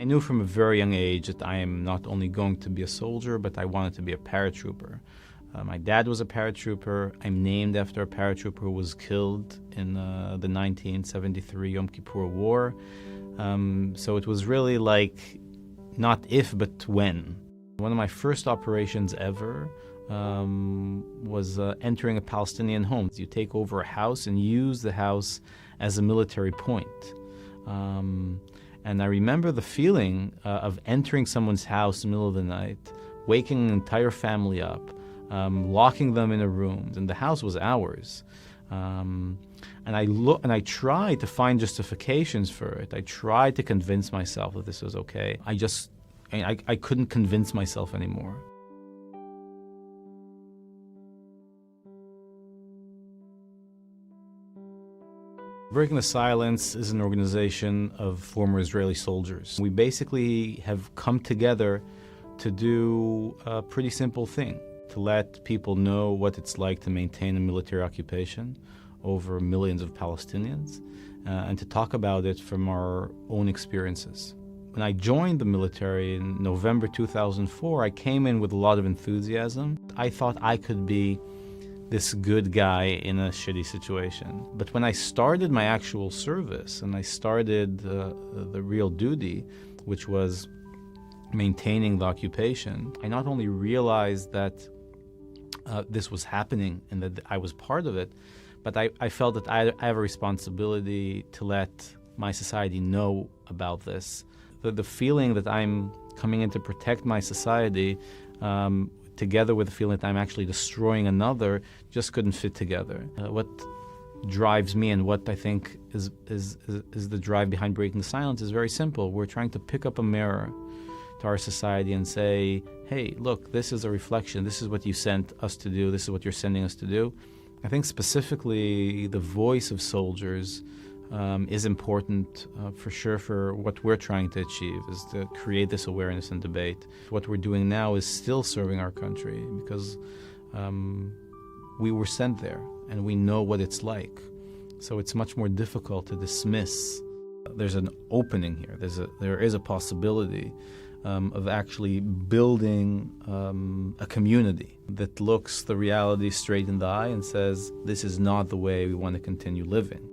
I knew from a very young age that I am not only going to be a soldier, but I wanted to be a paratrooper. My dad was a paratrooper. I'm named after a paratrooper who was killed in the 1973 Yom Kippur War. So it was really like not if, but when. One of my first operations ever was entering a Palestinian home. You take over a house and use the house as a military point. And I remember the feeling of entering someone's house in the middle of the night, waking an entire family up, locking them in a room, and the house was ours. And I tried to find justifications for it. I tried to convince myself that this was okay. I couldn't convince myself anymore. Breaking the Silence is an organization of former Israeli soldiers. We basically have come together to do a pretty simple thing, to let people know what it's like to maintain a military occupation over millions of Palestinians, and to talk about it from our own experiences. When I joined the military in November 2004, I came in with a lot of enthusiasm. I thought I could be this good guy in a shitty situation. But when I started my actual service and I started the real duty, which was maintaining the occupation, I not only realized that this was happening and that I was part of it, but I felt that I have a responsibility to let my society know about this. The feeling that I'm coming in to protect my society, together with the feeling that I'm actually destroying another, just couldn't fit together. What drives me and what I think is the drive behind Breaking the Silence is very simple. We're trying to pick up a mirror to our society and say, hey, look, this is a reflection. This is what you sent us to do. This is what you're sending us to do. I think specifically the voice of soldiers is important for sure for what we're trying to achieve, is to create this awareness and debate. What we're doing now is still serving our country because we were sent there and we know what it's like. So it's much more difficult to dismiss. There's an opening here. There is a possibility of actually building a community that looks the reality straight in the eye and says, this is not the way we want to continue living.